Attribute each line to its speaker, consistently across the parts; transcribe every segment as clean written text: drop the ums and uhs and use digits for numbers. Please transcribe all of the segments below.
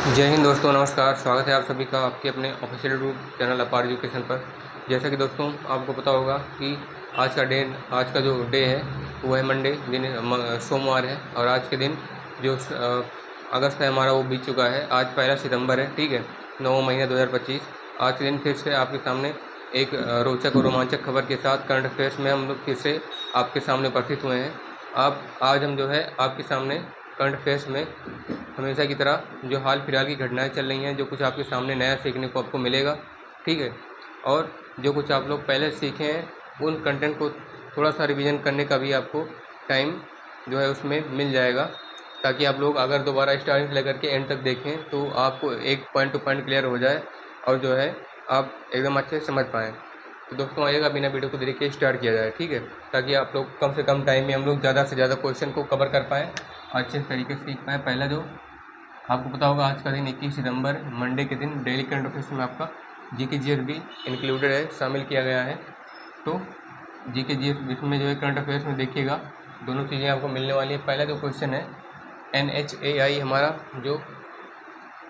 Speaker 1: जय हिंद दोस्तों, नमस्कार। स्वागत है आप सभी का आपके अपने ऑफिशियल यूट्यूब चैनल अपार एजुकेशन पर। जैसा कि दोस्तों आपको पता होगा कि आज का जो डे है वो है मंडे, दिन सोमवार है। और आज के दिन जो अगस्त है हमारा वो बीत चुका है। आज 1 सितंबर है, ठीक है, 9 महीना 2025। आज के दिन फिर से आपके सामने एक रोचक और रोमांचक खबर के साथ करंट अफेयर्स में हम लोग फिर से आपके सामने उपस्थित हुए हैं। आज हम जो है आपके सामने करंट अफेयर्स में हमेशा की तरह जो हाल फिलहाल की घटनाएं चल रही हैं, जो कुछ आपके सामने नया सीखने को आपको मिलेगा, ठीक है। और जो कुछ आप लोग पहले सीखे हैं उन कंटेंट को थोड़ा सा रिवीजन करने का भी आपको टाइम जो है उसमें मिल जाएगा, ताकि आप लोग अगर दोबारा स्टार्टिंग से लेकर के एंड तक देखें तो आपको एक पॉइंट टू पॉइंट क्लियर हो जाए और जो है आप एकदम अच्छे से समझ पाएँ। तो दोस्तों आइएगा, बिना वीडियो को देख के स्टार्ट किया जाए, ठीक है, ताकि आप लोग कम से कम टाइम में हम लोग ज़्यादा से ज़्यादा क्वेश्चन को कवर कर पाएँ, अच्छे तरीके से सीख पाएँ। पहला जो आपको पता होगा, आज का दिन 21 सितंबर मंडे के दिन डेली करंट अफेयर्स में आपका जीके जीएस भी इंक्लूडेड है, शामिल किया गया है। तो जीके जीएस इसमें जो है करंट अफेयर्स में देखिएगा दोनों चीज़ें आपको मिलने वाली है। पहला जो क्वेश्चन है, NHAI हमारा जो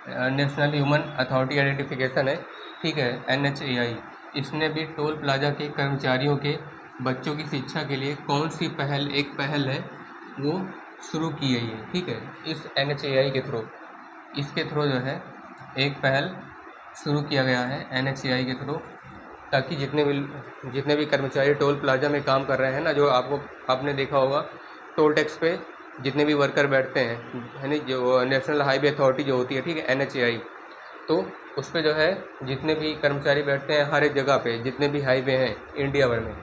Speaker 1: नेशनल ह्यूमन अथॉरिटी आइडेंटिफिकेशन है, ठीक है, NHAI, इसने भी टोल प्लाजा के कर्मचारियों के बच्चों की शिक्षा के लिए कौन सी एक पहल है वो शुरू की गई है, ठीक है। इस NHAI के थ्रू इसके थ्रू जो है एक पहल शुरू किया गया है NHAI के थ्रू, ताकि जितने भी कर्मचारी टोल प्लाजा में काम कर रहे हैं ना, जो आपने देखा होगा टोल टैक्स पे जितने भी वर्कर बैठते हैं, यानी जो नेशनल हाईवे अथॉरिटी जो होती है, ठीक है, NHAI, तो उस पर जो है जितने भी कर्मचारी बैठते हैं हर एक जगह पे, जितने भी हाईवे हैं इंडिया भर में,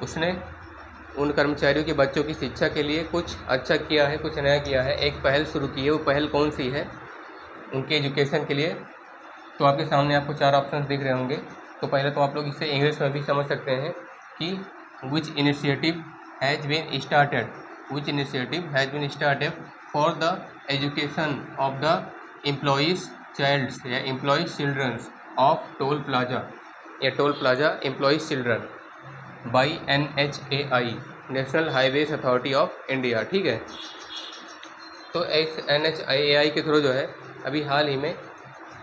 Speaker 1: उसने उन कर्मचारियों के बच्चों की शिक्षा के लिए कुछ अच्छा किया है, कुछ नया किया है, एक पहल शुरू की है। वो पहल कौन सी है उनके एजुकेशन के लिए? तो आपके सामने आपको 4 ऑप्शन दिख रहे होंगे। तो पहले तो आप लोग इसे इंग्लिश में भी समझ सकते हैं कि which initiative has been started for the education of the employees childs या employees childrens of toll plaza या toll plaza employees children by NHAI, national highways authority of India, ठीक है। तो इस NHAI के थ्रू जो है अभी हाल ही में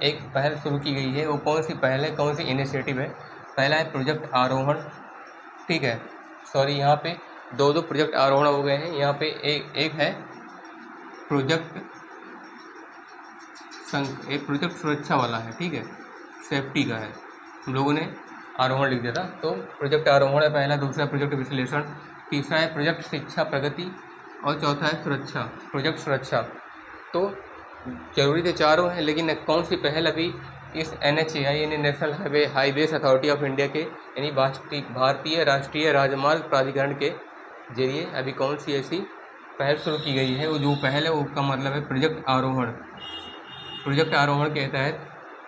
Speaker 1: एक पहल शुरू की गई है। वो कौन सी पहल है, कौन सी इनिशिएटिव है? पहला है प्रोजेक्ट आरोहण, ठीक है। सॉरी, यहाँ पे दो प्रोजेक्ट आरोहण हो गए हैं। यहाँ पे एक है प्रोजेक्ट एक प्रोजेक्ट सुरक्षा वाला है, ठीक है, सेफ्टी का है, हम लोगों ने आरोहण लिख दिया था। तो प्रोजेक्ट आरोहण है पहला, दूसरा प्रोजेक्ट विश्लेषण, तीसरा है प्रोजेक्ट शिक्षा प्रगति और चौथा है सुरक्षा, प्रोजेक्ट सुरक्षा। तो जरूरी तो चारों हैं, लेकिन कौन सी पहल अभी इस NHAI यानी national highways authority of India के यानी भारतीय राष्ट्रीय राजमार्ग प्राधिकरण के जरिए अभी कौन सी ऐसी पहल शुरू की गई है? वो जो पहल है वो का मतलब है प्रोजेक्ट आरोहण। प्रोजेक्ट आरोहण के तहत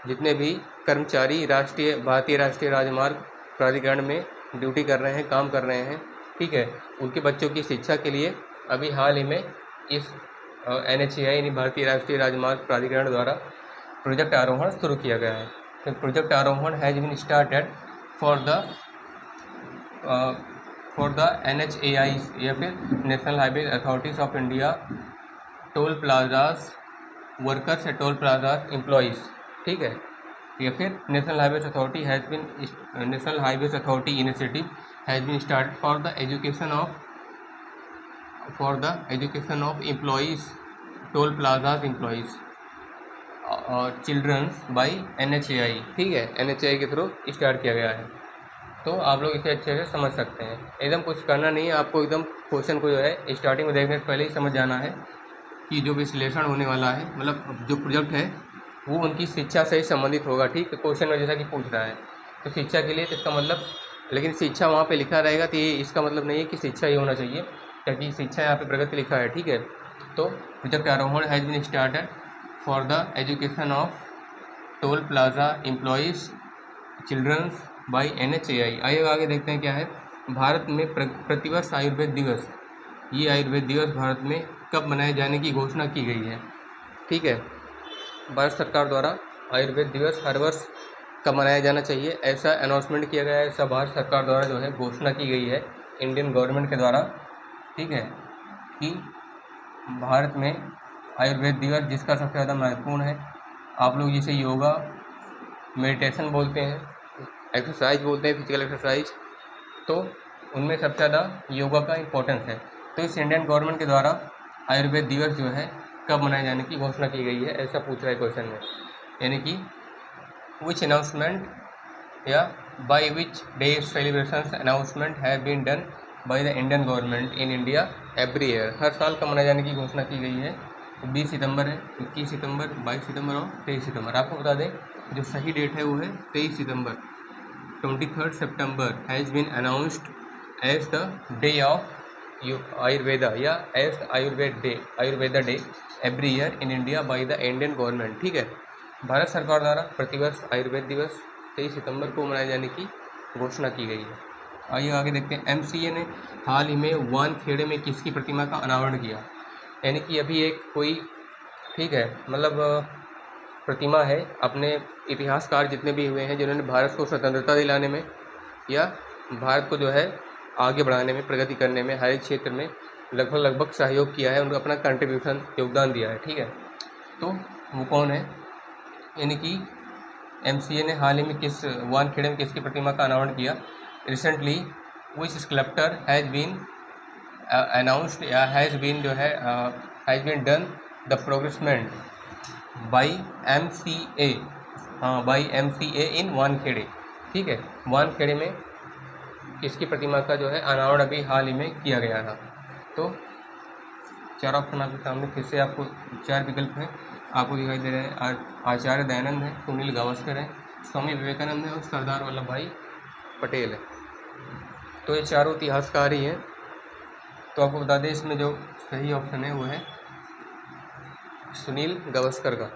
Speaker 1: जितने भी कर्मचारी भारतीय राष्ट्रीय राजमार्ग प्राधिकरण में ड्यूटी कर रहे हैं, काम कर रहे हैं, ठीक है, उनके बच्चों की शिक्षा के लिए अभी हाल ही में इस NHAI यानी भारतीय राष्ट्रीय राजमार्ग प्राधिकरण द्वारा प्रोजेक्ट आरोहण शुरू किया गया है। तो project Aarohan has been started for the NHAI या फिर national highway authorities of India toll plazas workers या टोल प्लाजाज एम्प्लॉइज़, ठीक है, या फिर national highways authority initiative has been started for the education of employees toll plazas employees और childrens by NHAI, ठीक है, NHAI के थ्रू स्टार्ट किया गया है। तो आप लोग इसे अच्छे से समझ सकते हैं। एकदम कुछ करना नहीं है आपको, एकदम क्वेश्चन को जो है स्टार्टिंग में देखने से पहले ही समझ जाना है कि जो विश्लेषण होने वाला है, मतलब जो प्रोजेक्ट है वो उनकी शिक्षा से ही संबंधित होगा, ठीक है। क्वेश्चन में जैसा कि पूछ रहा है तो शिक्षा के लिए, तो इसका मतलब, लेकिन शिक्षा वहाँ पे लिखा रहेगा तो ये इसका मतलब नहीं है कि शिक्षा ही होना चाहिए, क्योंकि शिक्षा यहाँ पे प्रगति लिखा है, ठीक है। तो project Aarohan has been started for the education of toll plaza employees childrens by NHAI। आगे देखते हैं क्या है। भारत में प्रतिवर्ष आयुर्वेद दिवस, ये आयुर्वेद दिवस भारत में कब मनाए जाने की घोषणा की गई है, ठीक है। भारत सरकार द्वारा आयुर्वेद दिवस हर वर्ष कब मनाया जाना चाहिए, ऐसा अनाउंसमेंट किया गया है, ऐसा भारत सरकार द्वारा जो है घोषणा की गई है इंडियन गवर्नमेंट के द्वारा, ठीक है, कि भारत में आयुर्वेद दिवस जिसका सबसे ज़्यादा महत्वपूर्ण है आप लोग जिसे योगा, मेडिटेशन बोलते हैं, एक्सरसाइज बोलते हैं, फिजिकल एक्सरसाइज, तो उनमें सबसे ज़्यादा योगा का इम्पोर्टेंस है। तो इस इंडियन गवर्नमेंट के द्वारा आयुर्वेद दिवस जो है कब मनाए जाने की घोषणा की गई है, ऐसा पूछ रहा है क्वेश्चन में। यानी कि विच अनाउंसमेंट या by which day celebrations announcement have been done by the Indian government in India every year. हर साल कब मनाए जाने की घोषणा की गई है। 20 सितंबर है, 21 सितंबर, 22 सितंबर और 23 सितंबर। आपको बता दें जो सही डेट है वो है 23 सितंबर। 23rd September has been announced as the day of Ayurveda या as the Ayurveda Day every year in India by the Indian government। ठीक है, भारत सरकार द्वारा प्रतिवर्ष आयुर्वेद दिवस 23 सितंबर को मनाए जाने की घोषणा की गई है। आइए आगे देखते हैं। MCA ने हाल ही में वानखेड़े में किसकी प्रतिमा का अनावरण किया। यानी कि अभी एक कोई, ठीक है, मतलब प्रतिमा है, अपने इतिहासकार जितने भी हुए हैं जिन्होंने भारत को स्वतंत्रता दिलाने में या भारत को जो है आगे बढ़ाने में, प्रगति करने में, हर एक क्षेत्र में लगभग सहयोग किया है, उनको अपना कंट्रीब्यूशन, योगदान दिया है। ठीक है, तो वो कौन है। यानी कि MCA ने हाल ही में किस वानखेड़े में किसकी प्रतिमा का अनावरण किया। Recently which sculptor has been announced या हैज़ बीन जो है has been done the progressment by MCA, by MCA in Wankhede. ठीक है, वानखेड़े में किसकी प्रतिमा का जो है अनावरण अभी हाल ही में किया गया था। तो 4 ऑप्शन आपके सामने, फिर से आपको 4 विकल्प हैं, आपको दिखाई दे रहे हैं। आचार्य दयानंद है, सुनील गावस्कर है, स्वामी विवेकानंद है और सरदार वल्लभ भाई पटेल है। तो ये चारों इतिहासकार ही हैं। तो आपको बता दें इसमें जो सही ऑप्शन है वो है सुनील गावस्कर का।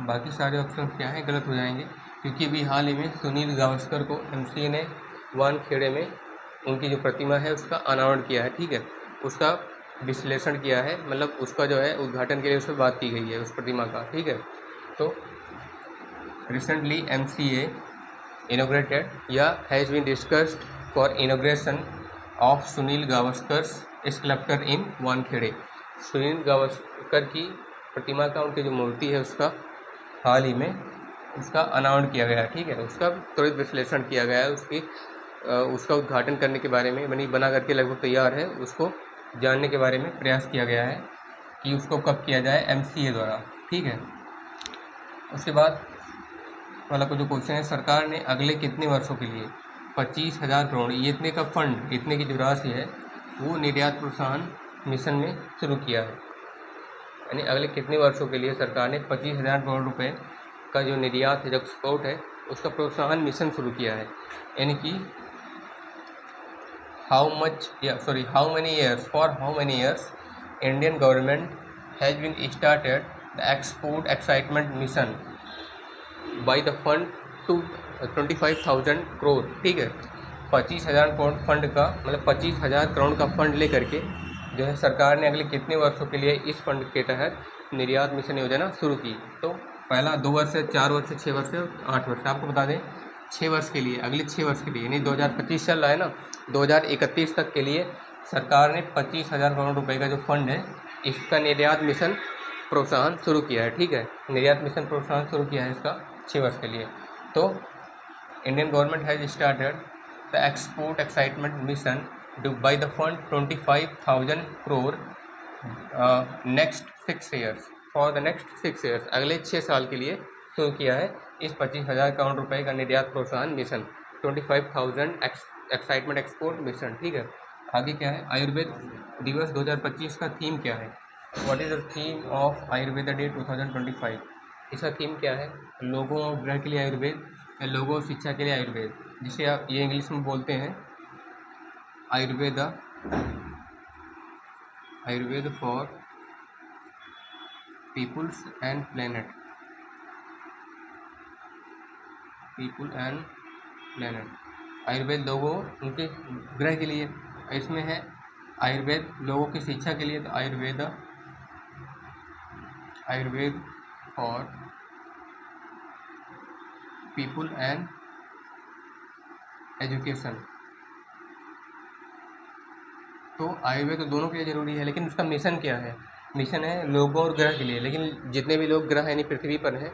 Speaker 1: बाकी सारे ऑप्शन क्या हैं गलत हो जाएंगे, क्योंकि अभी हाल ही में सुनील गावस्कर को MCA ने वानखेड़े में उनकी जो प्रतिमा है उसका अनावरण किया है। ठीक है, उसका विश्लेषण किया है, मतलब उसका जो है उद्घाटन के लिए उस पर बात की गई है उस प्रतिमा का। ठीक है, तो रिसेंटली MCA इनोग्रेटेड या has been discussed for inauguration of Sunil Gavaskar's sculpture in Wankhede. Sunil Gavaskar की प्रतिमा का, उनकी जो मूर्ति है उसका हाल ही में उसका अनावरण किया गया। ठीक है, उसका त्वरित विश्लेषण किया गया है, उसका उद्घाटन करने के बारे में बना करके लगभग तैयार है, उसको जानने के बारे में प्रयास किया गया है कि उसको कब किया जाए MCA द्वारा। ठीक है, उसके बाद वाला को जो क्वेश्चन है, सरकार ने अगले कितने वर्षों के लिए 25,000 करोड़, ये इतने का फंड, इतने की जो राशि है वो निर्यात प्रोत्साहन मिशन में शुरू किया है। यानी अगले कितने वर्षों के लिए सरकार ने 25,000 करोड़ रुपए का जो निर्यात है, जो एक्सपोर्ट है, उसका प्रोत्साहन मिशन शुरू किया है। यानी कि how many years Indian government has been started the export excitement mission by the fund to 25,000 crore. ठीक है, 25,000 करोड़ फंड का, मतलब 25,000 करोड़ का फंड लेकर के जो है सरकार ने अगले कितने वर्षों के लिए इस फंड के तहत निर्यात मिशन योजना शुरू की। तो पहला 2 वर्ष है, 4 वर्ष है, 6 वर्ष है, 8 वर्ष है। आपको बता दें 6 वर्ष के लिए, अगले 6 वर्ष के लिए, यानी 2025 चल रहा है ना, 2031 तक के लिए सरकार ने 25,000 करोड़ रुपए का जो फंड है इसका निर्यात मिशन प्रोत्साहन शुरू किया है। ठीक है, निर्यात मिशन प्रोत्साहन शुरू किया है इसका 6 वर्ष के लिए। तो Indian government has started the export excitement mission by the fund 25,000 crore next 6 years, for the next 6 years, अगले 6 साल के लिए शुरू किया है इस 25,000 करोड़ रुपए का निर्यात प्रोत्साहन मिशन, 25,000 एक्साइटमेंट एक्सपोर्ट मिशन। ठीक है, आगे क्या है, आयुर्वेद दिवस 2025 का थीम क्या है। What is the theme of Ayurveda day 2025। इसका थीम क्या है, लोगों और ग्रह के लिए आयुर्वेद या लोगों और शिक्षा के लिए आयुर्वेद, जिसे आप ये इंग्लिश में बोलते हैं Ayurveda for peoples and planet, Ayurveda लोगों उनके ग्रह के लिए। इसमें है आयुर्वेद लोगों की शिक्षा के लिए, तो Ayurveda for people and education. तो आयुर्वेद तो दोनों के लिए ज़रूरी है, लेकिन उसका मिशन क्या है, मिशन है लोगों और ग्रह के लिए। लेकिन जितने भी लोग ग्रह यानी पृथ्वी पर हैं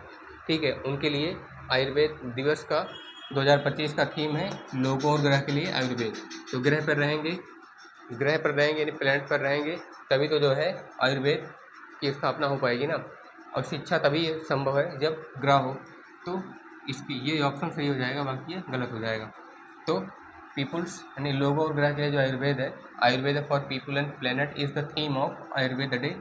Speaker 1: ठीक है, उनके लिए आयुर्वेद दिवस का 2025 का थीम है लोगों और ग्रह के लिए आयुर्वेद। तो ग्रह पर रहेंगे यानी प्लैनेट पर रहेंगे, तभी तो जो है आयुर्वेद की स्थापना हो पाएगी ना। और शिक्षा तभी संभव है जब ग्रह हो। तो इसकी ये ऑप्शन सही हो जाएगा, बाकी ये गलत हो जाएगा। तो पीपुल्स यानी लोगों और ग्रह के लिए जो Ayurveda for people and planet is the theme of Ayurveda day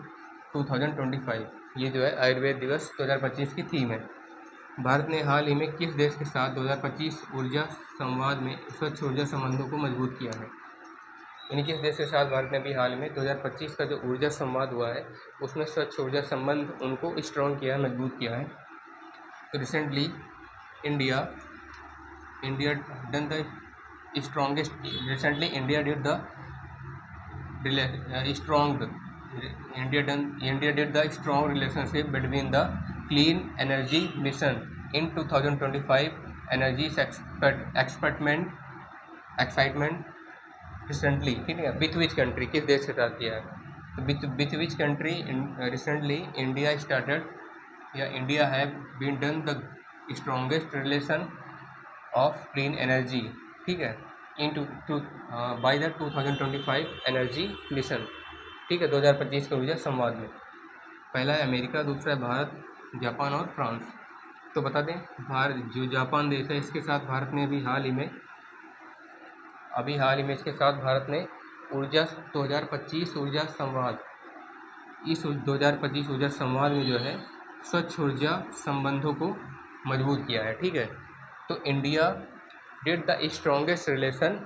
Speaker 1: 2025। ये जो है आयुर्वेद दिवस 2025 की थीम है। भारत ने हाल ही में किस देश के साथ 2025 ऊर्जा संवाद में स्वच्छ ऊर्जा संबंधों को मजबूत किया है? यानी किस देश के साथ भारत ने अभी हाल में 2025 का जो ऊर्जा संवाद हुआ है उसमें स्वच्छ ऊर्जा संबंध उनको स्ट्रॉन्ग किया है, मजबूत किया है। तो recently India done the strongest recently India did the strong relationship between the clean energy mission in 2025 energy excitement recently, ठीक है। विथ विच कंट्री, किस देश के साथ किया है? तो with which country recently India have been done the strongest relation of clean energy, ठीक है, in by the 2025 energy mission, ठीक है, 2025 के ऊर्जा संवाद में। पहला है अमेरिका, दूसरा है भारत, जापान और फ्रांस। तो बता दें, जो जापान देश है इसके साथ भारत ने अभी हाल ही में इसके साथ भारत ने 2025 ऊर्जा संवाद, इस 2025 ऊर्जा संवाद में जो है स्वच्छ ऊर्जा संबंधों को मजबूत किया है, ठीक है। तो India did the strongest relation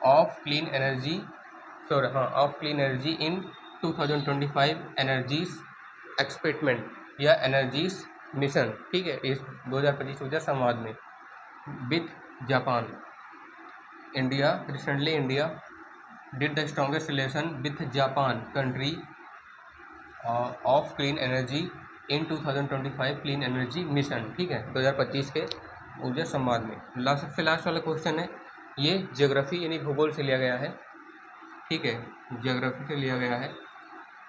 Speaker 1: of clean energy in 2025 energies experiment या एनर्जीज मिशन, ठीक है, इस 2025 ऊर्जा संवाद में with Japan. India did the strongest relation with Japan country of clean energy in 2025 clean energy mission, ठीक है, 2025 के ऊर्जा संवाद में। सबसे लास्ट वाला क्वेश्चन है, ये ज्योग्राफी यानी भूगोल से लिया गया है, ठीक है, ज्योग्राफी से लिया गया है।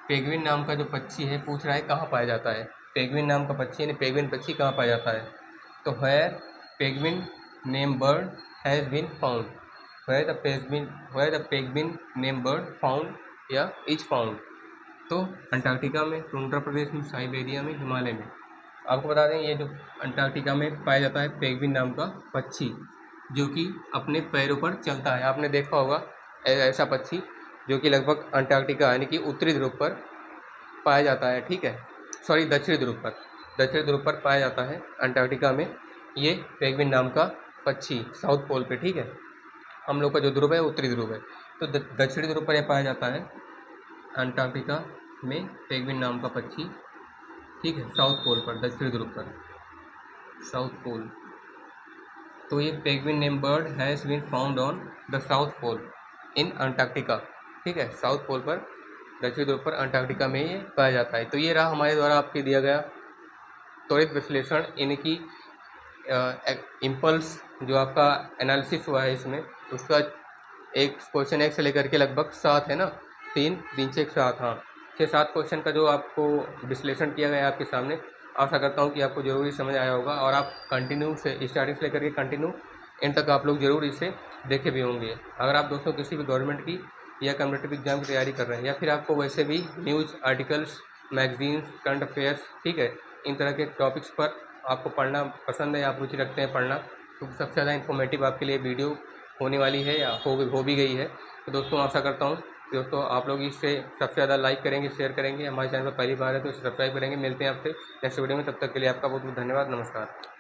Speaker 1: पेंगुइन नाम का जो पक्षी है पूछ रहा है कहाँ पाया जाता है। पेंगुइन नाम का पक्षी यानी पेंगुइन पक्षी कहाँ पाया जाता है? तो where penguin name bird has been found, where the penguin name bird found या इज फाउंड। तो अंटार्कटिका में, टुंड्रा प्रदेश में, साइबेरिया में, हिमालय में। आपको बता दें ये जो अंटार्कटिका में पाया जाता है पेंगुइन नाम का पक्षी, जो कि अपने पैरों पर चलता है। आपने देखा होगा ऐसा पक्षी जो कि लगभग अंटार्कटिका यानी कि उत्तरी ध्रुव पर पाया जाता है, ठीक है, सॉरी दक्षिणी ध्रुव पर पाया जाता है अंटार्कटिका में ये पेंगुइन नाम का पक्षी, साउथ पोल पे, ठीक है। हम लोग का जो ध्रुव है उत्तरी ध्रुव है, तो दक्षिणी ध्रुव पर यह पाया जाता है अंटार्कटिका में पेंगुइन नाम का पक्षी, ठीक है, साउथ पोल पर, दक्षिणी ध्रुव पर, साउथ पोल। तो ये penguin name bird has been found on the south pole in Antarctica, ठीक है, साउथ पोल पर, दक्षिणी ध्रुव पर, अंटार्कटिका में ये पाया जाता है। तो ये रहा हमारे द्वारा आपके दिया गया त्वरित विश्लेषण, इनकी इम्पल्स जो आपका एनालिसिस हुआ है इसमें, उसका एक क्वेश्चन 1 से लेकर के लगभग 7 है ना, 3 से 7, हाँ 6-7 क्वेश्चन का जो आपको विश्लेषण किया गया है आपके सामने। आशा करता हूँ कि आपको जरूर समझ आया होगा और आप कंटिन्यू से स्टार्टिंग से लेकर के कंटिन्यू एंड तक आप लोग जरूर इसे देखे भी होंगे। अगर आप दोस्तों किसी भी गवर्नमेंट की या कम्पिटिटिव एग्जाम की तैयारी कर रहे हैं या फिर आपको वैसे भी news articles, magazines, current affairs, ठीक है, इन तरह के टॉपिक्स पर आपको पढ़ना पसंद है, आप रुचि रखते हैं पढ़ना, तो सबसे ज़्यादा इन्फॉर्मेटिव आपके लिए वीडियो होने वाली है या हो भी गई है। तो दोस्तों आशा करता हूँ दोस्तों आप लोग इसे सबसे ज़्यादा लाइक करेंगे, शेयर करेंगे। हमारे चैनल पर पहली बार है तो सब्सक्राइब करेंगे। मिलते हैं आपसे नेक्स्ट वीडियो में, तब तक के लिए आपका बहुत बहुत धन्यवाद। नमस्कार।